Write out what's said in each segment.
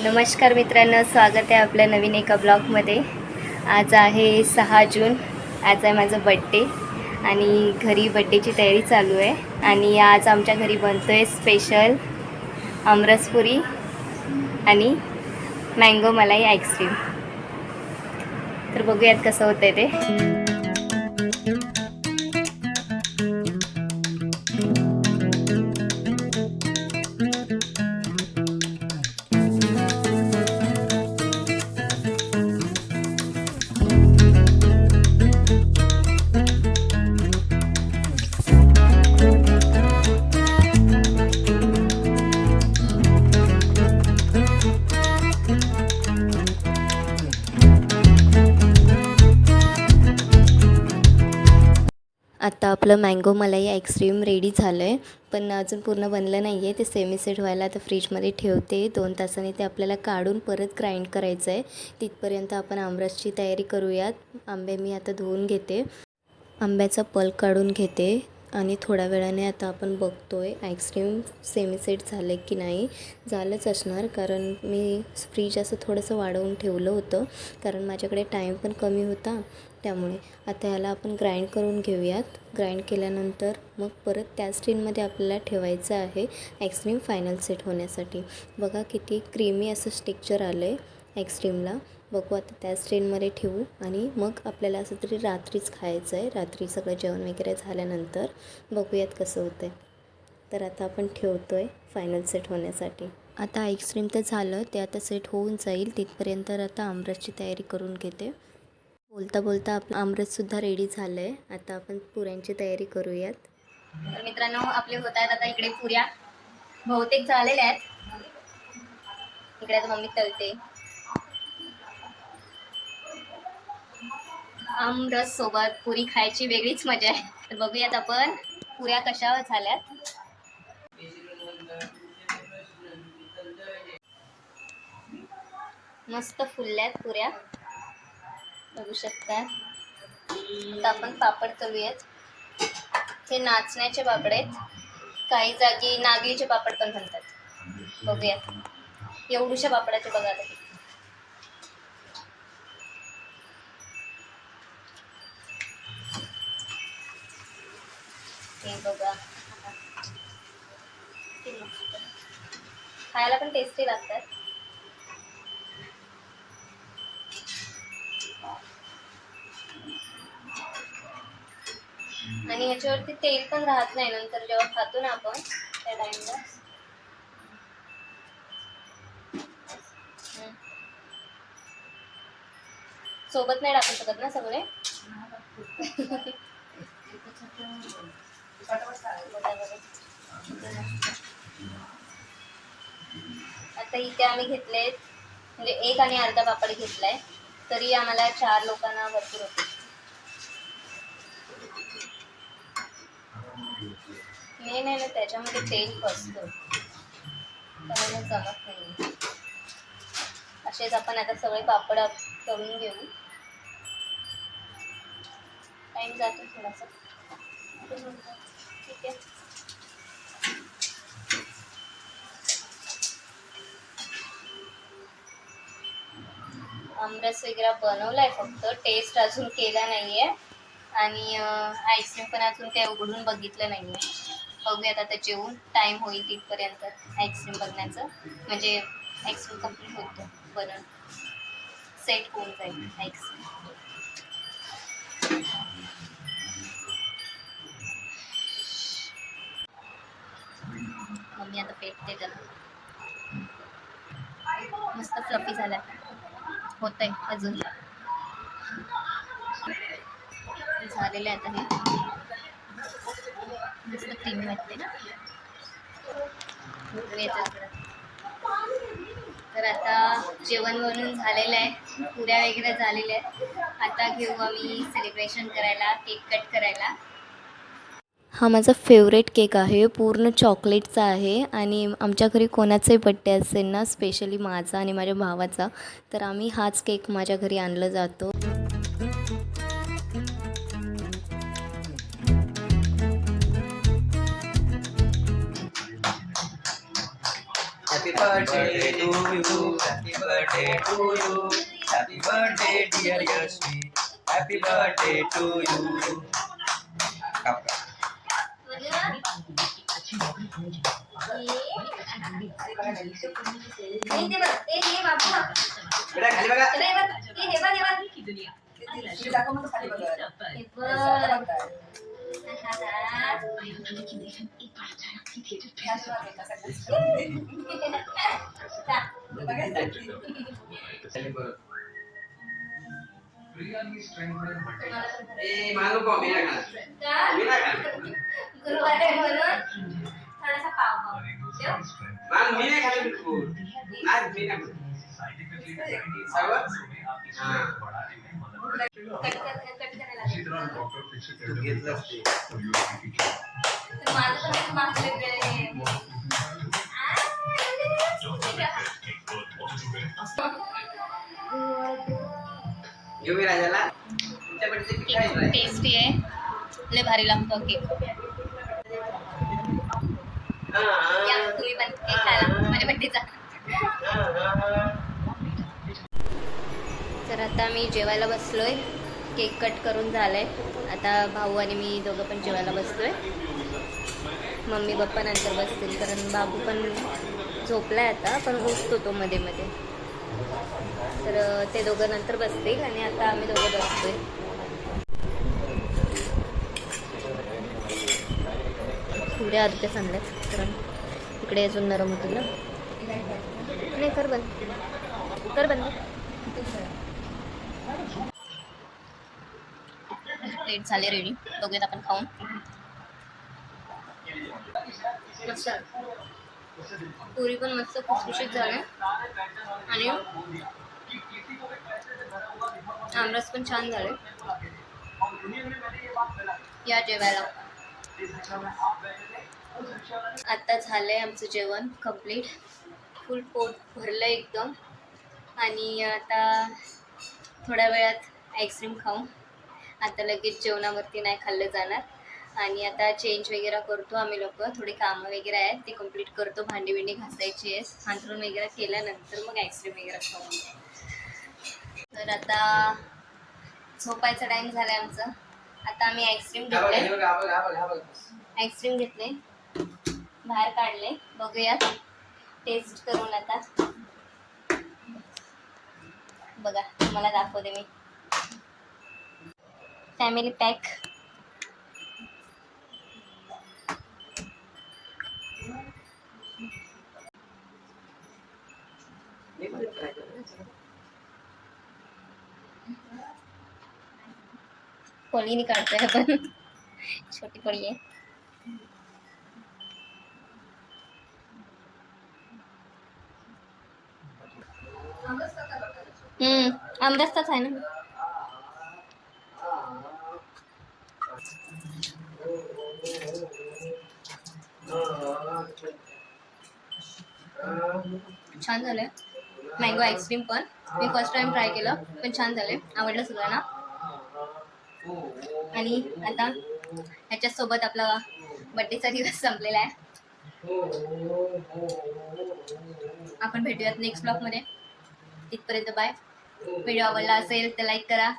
नमस्कार मित्रांनो, स्वागत आहे आपल्या नवीन एका ब्लॉगमध्ये। आज आहे 6 जून, आज आहे माझा बड्डे आणि घरी बड्डेची तयारी चालू आहे। आणि आज आमच्या घरी बनतो आहे स्पेशल आमरसपुरी आणि मँगो मलाई आईस्क्रीम। तर बघूयात कसं होतं ते। आता आपलं मँगो मलाई आईस्क्रीम रेडी झालं आहे, पण अजून पूर्ण बनलं नाही आहे। ते सेमी सेट व्हायला आता फ्रीजमध्ये ठेवते। 2 तासांनी ते आपल्याला काढून परत ग्राइंड करायचं आहे। तिथपर्यंत आपण आमरसची तयारी करूयात। आंबे मी आता धुवून घेते, आंब्याचा पल्प काढून घेते आणि थोड्या वेळाने आता आपण बघतोय आईस्क्रीम सेमी सेट झाले की नाही। झालंच असणार, कारण मी फ्रीज असं थोडंसं वाढवून ठेवलं होतं, कारण माझ्याकडे टाईम पण कमी होता। त्यामुळे आता याला आपण ग्राइंड करून घेऊयात। ग्राइंड केल्यानंतर मग परत त्याच टिनमध्ये आपल्याला ठेवायचं आहे आईस्क्रीम फायनल सेट होण्यासाठी। बघा किती क्रीमी असं टेक्स्चर आलं आहे आईस्क्रीमला। बघू आता त्याच ट्रेनमध्ये ठेवू आणि मग आपल्याला असं तरी रात्रीच खायचं आहे। रात्री सगळं जेवण वगैरे झाल्यानंतर बघूयात कसं होतं आहे। तर आता आपण ठेवतो आहे फायनल सेट होण्यासाठी। आता आईस्क्रीम तर झालं, ते आता सेट होऊन जाईल। तिथपर्यंत आता आमरसची तयारी करून घेते। बोलता बोलता आपलं आमरससुद्धा रेडी झालं आहे। आता आपण पुऱ्यांची तयारी करूयात। तर मित्रांनो, आपले होत आहेत आता इकडे पुऱ्या, बहुतेक झालेल्या आहेत। इकडे आता मम्मी तळते। आमरस सोबत पुरी खायची वेगळीच मजा आहे। तर बघूयात आपण पुऱ्या कशा झाल्यात। मस्त फुलल्यात पुऱ्या, बघू शकता। आता आपण पापड तळूयात। हे नाचण्याचे पापड आहेत, काही जागी नागलीचे पापड पण म्हणतात। बघूयात एवढूशा पापडाचे बघा आता। हे बघा, खायला पण टेस्टी लागतात। आणि याच्यावरती तेल पण राहत नाही नंतर जेव्हा खातो ना आपण त्या टाइमला। सोबत नाही टाकू शकत ना सगळे। आता इथे आम्ही घेतलेत, म्हणजे 1 आणि अर्धा पापड घेतलाय, तरी आम्हाला 4 लोकांना भरपूर होते। नाही ना, त्याच्यामध्ये तेल फसतं, त्यामुळे जमत नाही। असेच आपण आता सगळे पापड तळून घेऊ। टाइम जातो थोडासा, ठीक आहे। आमरस वगैरे बनवलाय, फक्त टेस्ट अजून केला नाहीये आणि आईस्क्रीम पण अजून काही उघडून बघितलं नाहीये। बघूयात आता जेवून टाइम होईल तिथपर्यंत आईस्क्रीम बघण्याचं, म्हणजे आईस्क्रीम कम्प्लीट होतं बनवून, सेट होऊन जाईल आईस्क्रीम। मम्मी आता पेटते त्याला। मस्त फ्लफी झाला, होतंय अजून झालेलं आहे। आता हे मस्त क्रीमी वाटते ना। तर आता जेवण बनवून झालेलं आहे, पुऱ्या वगैरे झालेल्या आहेत। आता घेऊ आम्ही सेलिब्रेशन करायला, केक कट करायला। हा माझा फेवरेट केक आहे, पूर्ण चॉकलेटचा आहे। आणि आमच्या घरी कोणाचाही बड्डे असेल ना, स्पेशली माझा आणि माझ्या भावाचा, तर आम्ही हाच केक माझ्या घरी आणला जातो। Happy birthday to you. Happy birthday to you. Happy birthday dear Yashvi. Happy birthday to you. बेटा खाली बघा. ए मानू को मी ना गुरुवार आहे म्हणून थोडासा पाव मान मी नाही खाली बिलकुल आज मी नाही सर्व कट करायला तू घेतलंस ते माझं पण एक मागलं घेऊ मी राजाला तुमच्या बर्थडे केक खायला टेस्टी आहे लय भारी लागतो केक या तुम्ही पण केक खायला माझ्या बर्थडेचा तर आता मी जेवायला बसलोय केक कट करून झालाय आता भाऊ आणि मी दोघं पण जेवायला बसलोय मम्मी पप्पा नंतर बसतील कारण बाबू पण झोपलाय आता पण उठतो तो मध्ये मध्ये तर ते दोघं नंतर बसतील आणि आता आम्ही दोघं बसतोय पुऱ्या अर्ध्या सांगल्यात कारण इकडे अजून नरम होतील ना नाही कर बंद प्लेट झाले रेडी बघूयात आपण खाऊन मस्त पुरी पण मस्त खुसखुशीत झाले आणि आमरस पण छान झाले या जेवायला आता झालंय आमचं जेवण कंप्लीट फुल पोट भरलं एकदम आणि आता थोड्या वेळात आईस्क्रीम खाऊ आता लगेच जेवणावरती नाही खाल्लं जाणार आणि आता चेंज वगैरे करतो आम्ही लोक थोडी कामं वगैरे आहेत ते कंप्लीट करतो भांडी बिंडी घासायची आहे हांतरून वगैरे केल्यानंतर मग आईस्क्रीम वगैरे खाऊ तर आता झोपायचा टाइम झालाय आमचा आता आम्ही आईस्क्रीम घेतले बाहेर काढले बघूयात टेस्ट करून आता बघा तुम्हाला दाखवते मी फॅमिली पॅक पोळी नहीं काटते हैं अपन छोटी पोळी है आमरसच आहे ना छान झालंय मँगो आईस्क्रीम पण मी फर्स्ट टाइम ट्राय केलं पण छान झालंय आवडलं सगळ्यांना आणि आता ह्याच्यासोबत आपला बर्थडेचा दिवस संपलेला आहे आपण भेटूयात नेक्स्ट ब्लॉगमध्ये तिथपर्यंत बाय व्हिडिओ आवडला असेल तर लाईक करा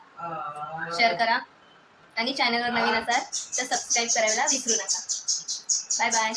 शेअर करा आणि चॅनलवर नवीन असाल तर सबस्क्राईब करायला विसरू नका बाय बाय